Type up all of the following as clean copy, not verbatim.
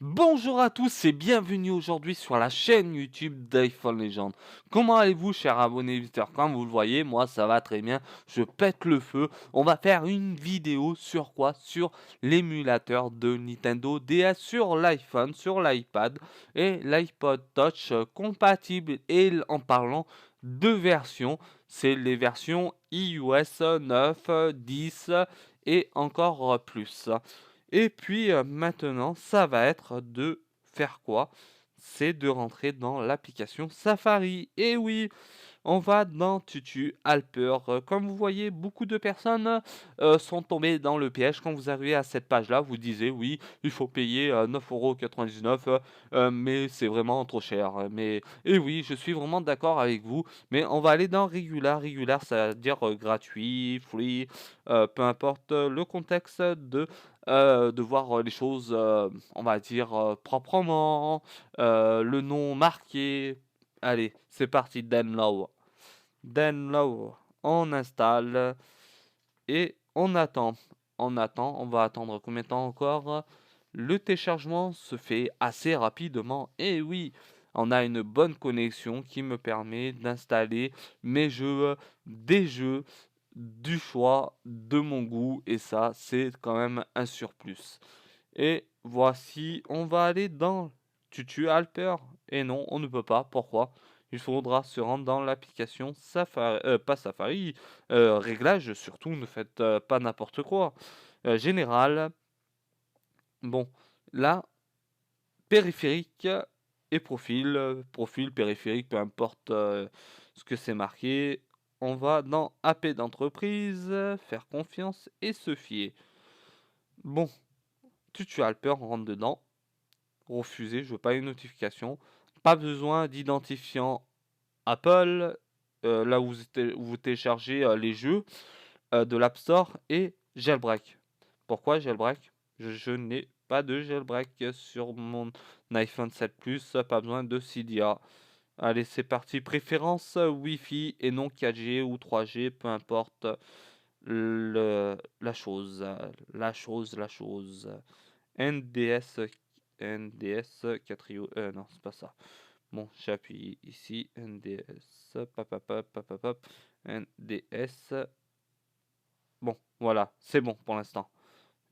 Bonjour à tous et bienvenue aujourd'hui sur la chaîne YouTube d'iPhone Legend. Comment allez-vous, chers abonnés visiteurs? Comme vous le voyez, moi ça va très bien, je pète le feu. On va faire une vidéo sur quoi? Sur l'émulateur de Nintendo DS sur l'iPhone, sur l'iPad et l'iPod Touch compatible. Et en parlant de versions, c'est les versions iOS 9, 10 et encore plus. Et puis maintenant, ça va être de faire quoi? C'est de rentrer dans l'application Safari. Et oui, on va dans Tutu Alper. Comme vous voyez, beaucoup de personnes sont tombées dans le piège. Quand vous arrivez à cette page-là, vous disiez oui, il faut payer 9,99 €, mais c'est vraiment trop cher. Et oui, je suis vraiment d'accord avec vous. Mais on va aller dans Regular. Regular, ça veut dire gratuit, free, peu importe le contexte de voir les choses, on va dire, proprement, le nom marqué. Allez, c'est parti, download. Download, on installe et on attend. On attend, on va attendre combien de temps encore? Le téléchargement se fait assez rapidement. Et oui, on a une bonne connexion qui me permet d'installer mes jeux, des jeux du choix de mon goût. Et ça, c'est quand même un surplus. Et voici, on va aller dans Tutu Alper. Et non, on ne peut pas. Pourquoi? Il faudra se rendre dans l'application Safari, pas Safari, réglages surtout, ne faites pas n'importe quoi. Général, bon, là, périphérique et profil, profil, périphérique, peu importe ce que c'est marqué. On va dans AP d'entreprise, faire confiance et se fier. Bon, Tutu Alper, on rentre dedans. Refuser, je veux pas une notification. Pas besoin d'identifiant Apple, là où vous téléchargez les jeux de l'App Store et jailbreak. Pourquoi jailbreak? Je n'ai pas de jailbreak sur mon iPhone 7 Plus, pas besoin de Cydia. Allez, c'est parti. Préférence Wi-Fi et non 4G ou 3G, peu importe la chose. La chose. NDS, NDS 4 non, c'est pas ça. Bon, j'appuie ici, NDS, pop, pop, pop, pop, pop, pop, NDS. Bon, voilà, c'est bon pour l'instant.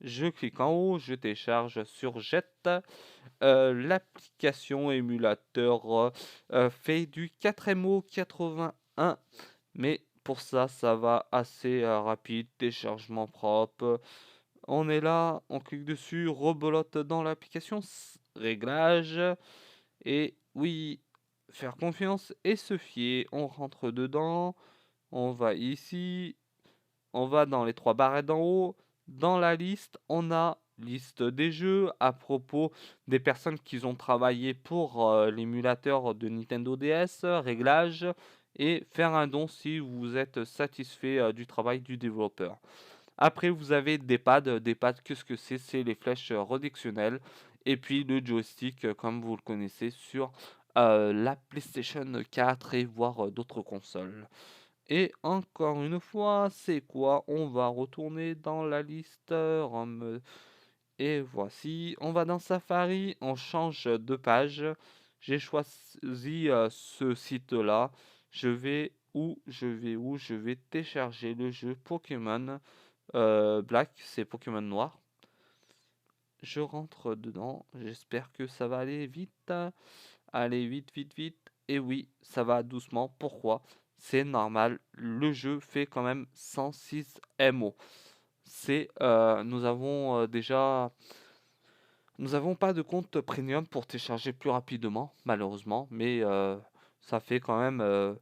Je clique en haut, je télécharge sur Jet. L'application émulateur fait du 4MO 81, mais pour ça, ça va assez rapide, téléchargement propre. On est là, on clique dessus, rebelote dans l'application, réglage, et oui, faire confiance et se fier. On rentre dedans, on va ici, on va dans les trois barrettes d'en haut. Dans la liste, on a liste des jeux à propos des personnes qui ont travaillé pour l'émulateur de Nintendo DS, réglages et faire un don si vous êtes satisfait du travail du développeur. Après, vous avez des pads. Des pads, qu'est-ce que c'est? C'est les flèches redirectionnelles. Et puis le joystick, comme vous le connaissez sur la PlayStation 4 et voire d'autres consoles. Et encore une fois, c'est quoi? On va retourner dans la liste ROM. Et voici, on va dans Safari, on change de page. J'ai choisi ce site-là. Je vais où? Je vais où? Je vais télécharger le jeu Pokémon. Black, c'est Pokémon noir. Je rentre dedans. J'espère que ça va aller vite. Allez, vite, vite, vite. Et oui, ça va doucement. Pourquoi? C'est normal. Le jeu fait quand même 106 MO. Nous avons déjà. Nous n'avons pas de compte premium pour télécharger plus rapidement, malheureusement. Mais ça fait quand même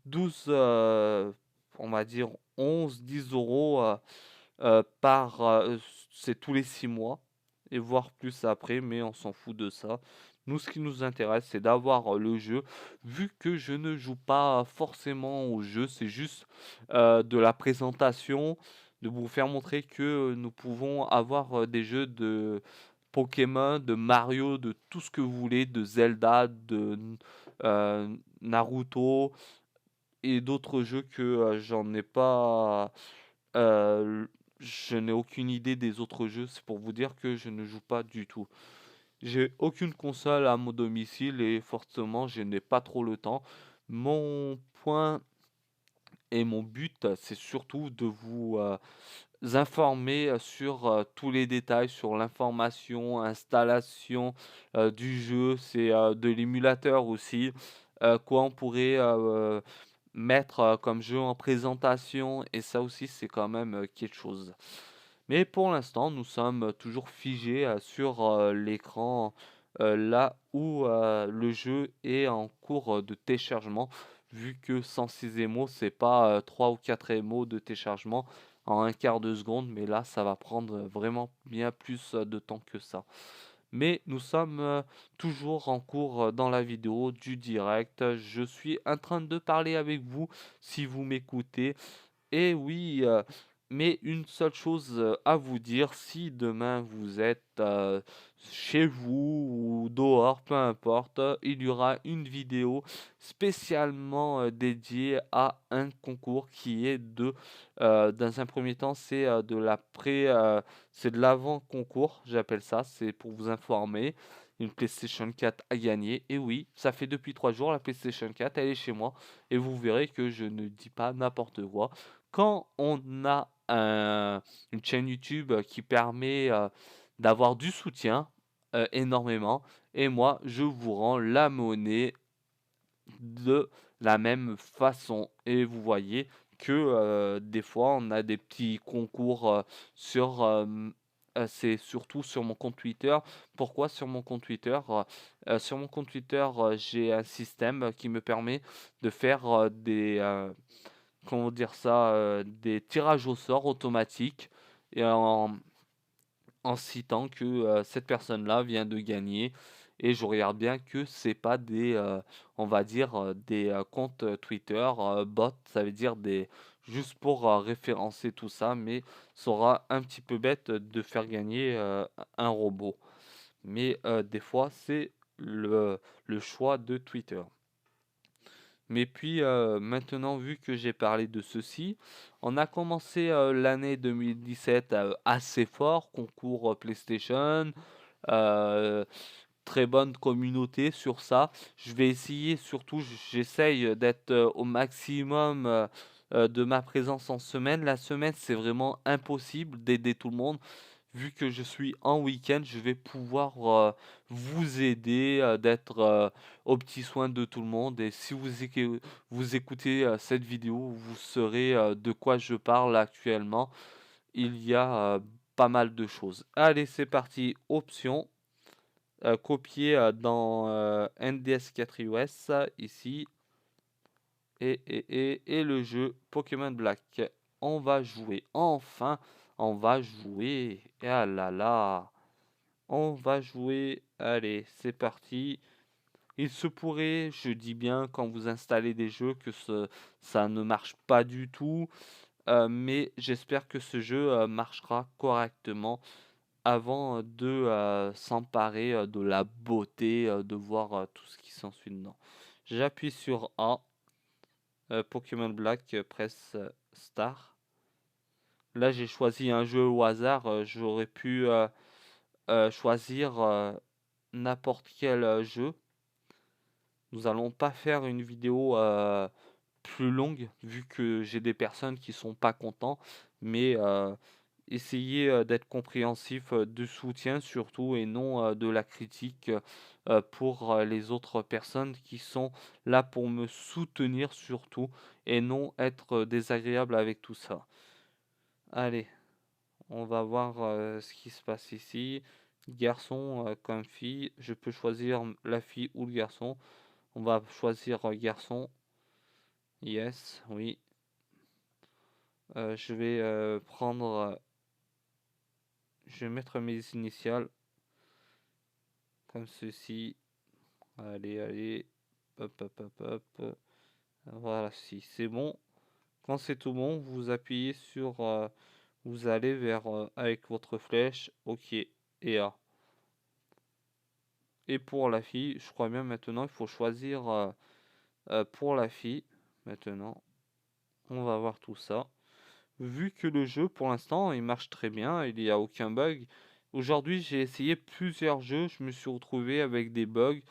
12, on va dire 11, 10 euros. C'est tous les 6 mois et voire plus après, mais on s'en fout de ça. Nous, ce qui nous intéresse, c'est d'avoir le jeu. Vu que je ne joue pas forcément au jeu, c'est juste de la présentation, de vous faire montrer que nous pouvons avoir des jeux de Pokémon, de Mario, de tout ce que vous voulez, de Zelda, de Naruto et d'autres jeux que j'en ai pas. Je n'ai aucune idée des autres jeux, c'est pour vous dire que je ne joue pas du tout. J'ai aucune console à mon domicile et forcément, je n'ai pas trop le temps. Mon point et mon but, c'est surtout de vous informer sur tous les détails sur l'information, installation du jeu, c'est de l'émulateur aussi, quoi on pourrait mettre comme jeu en présentation, et ça aussi c'est quand même quelque chose. Mais pour l'instant, nous sommes toujours figés sur l'écran là où le jeu est en cours de téléchargement, vu que 106 émaux, c'est pas 3 ou 4 émaux de téléchargement en un quart de seconde, mais là, ça va prendre vraiment bien plus de temps que ça. Mais nous sommes toujours en cours dans la vidéo du direct. Je suis en train de parler avec vous si vous m'écoutez. Et oui, mais une seule chose à vous dire, si demain vous êtes chez vous ou dehors, peu importe, il y aura une vidéo spécialement dédiée à un concours qui est dans un premier temps, c'est c'est de l'avant-concours, j'appelle ça, c'est pour vous informer. Une PlayStation 4 à gagner. Et oui, ça fait depuis 3 jours, la PlayStation 4, elle est chez moi. Et vous verrez que je ne dis pas n'importe quoi. Quand on a une chaîne YouTube qui permet d'avoir du soutien énormément, et moi je vous rends la monnaie de la même façon. Et vous voyez que des fois on a des petits concours sur c'est surtout sur mon compte Twitter. Pourquoi sur mon compte Twitter? Sur mon compte Twitter, j'ai un système qui me permet de faire comment dire ça, des tirages au sort automatiques, et en citant que cette personne-là vient de gagner. Et je regarde bien que c'est pas on va dire, des comptes Twitter bots, ça veut dire juste pour référencer tout ça, mais ça aura un petit peu bête de faire gagner un robot. Mais des fois, c'est le choix de Twitter. Mais puis maintenant, vu que j'ai parlé de ceci, on a commencé l'année 2017 assez fort, concours PlayStation, euh, très bonne communauté sur ça. Je vais essayer, surtout, j'essaye d'être au maximum de ma présence en semaine. La semaine, c'est vraiment impossible d'aider tout le monde. Vu que je suis en week-end, je vais pouvoir vous aider, d'être aux petits soins de tout le monde. Et si vous écoutez cette vidéo, vous saurez de quoi je parle actuellement. Il y a pas mal de choses. Allez, c'est parti. Option, copier dans NDS 4 iOS, ici. Et le jeu Pokémon Black. On va jouer. Enfin, on va jouer. Et ah là là. On va jouer. Allez, c'est parti. Il se pourrait, je dis bien, quand vous installez des jeux, que ça ne marche pas du tout. Mais j'espère que ce jeu marchera correctement avant de s'emparer de la beauté, de voir tout ce qui s'ensuit dedans. J'appuie sur A. Pokémon Black, presse Star. Là, j'ai choisi un jeu au hasard. J'aurais pu choisir n'importe quel jeu. Nous allons pas faire une vidéo plus longue vu que j'ai des personnes qui sont pas contents, mais essayez d'être compréhensif, de soutien surtout, et non de la critique pour les autres personnes qui sont là pour me soutenir surtout, et non être désagréable avec tout ça. Allez, on va voir ce qui se passe ici. Garçon comme fille, je peux choisir la fille ou le garçon. On va choisir garçon. Yes, oui. Je vais je vais mettre mes initiales comme ceci. Allez, allez. Hop, hop, hop, hop. Voilà, si c'est bon. Quand c'est tout bon, vous appuyez sur. Vous allez vers avec votre flèche. OK. Et A. Et pour la fille, je crois bien maintenant, il faut choisir pour la fille. Maintenant, on va voir tout ça. Vu que le jeu pour l'instant il marche très bien, il n'y a aucun bug, Aujourd'hui, j'ai essayé plusieurs jeux, je me suis retrouvé avec des bugs,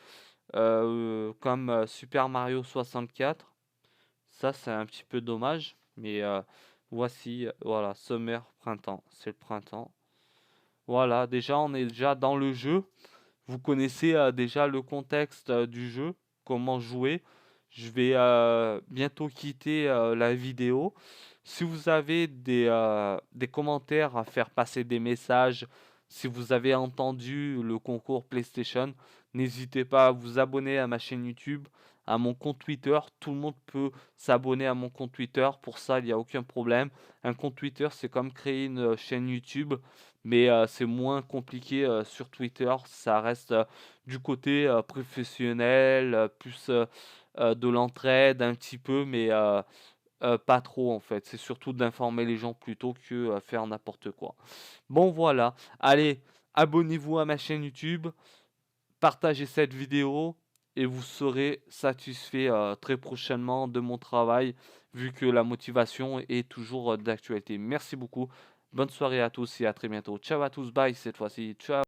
comme, Super Mario 64. Ça, c'est un petit peu dommage, mais, voici, voilà, summer, printemps, c'est le printemps. Voilà, déjà, on est déjà dans le jeu. Vous connaissez, déjà le contexte, du jeu, comment jouer. Je vais, bientôt quitter, la vidéo. Si vous avez des commentaires à faire passer des messages, si vous avez entendu le concours PlayStation, n'hésitez pas à vous abonner à ma chaîne YouTube, à mon compte Twitter. Tout le monde peut s'abonner à mon compte Twitter. Pour ça, il y a aucun problème. Un compte Twitter, c'est comme créer une, chaîne YouTube, mais, c'est moins compliqué, sur Twitter. Ça reste, du côté, professionnel, plus, de l'entraide un petit peu, mais, pas trop en fait. C'est surtout d'informer les gens plutôt que, faire n'importe quoi. Bon voilà, allez, abonnez-vous à ma chaîne YouTube, partagez cette vidéo et vous serez satisfait, très prochainement de mon travail, vu que la motivation est toujours, d'actualité. Merci beaucoup, bonne soirée à tous et à très bientôt. Ciao à tous, bye cette fois-ci, ciao.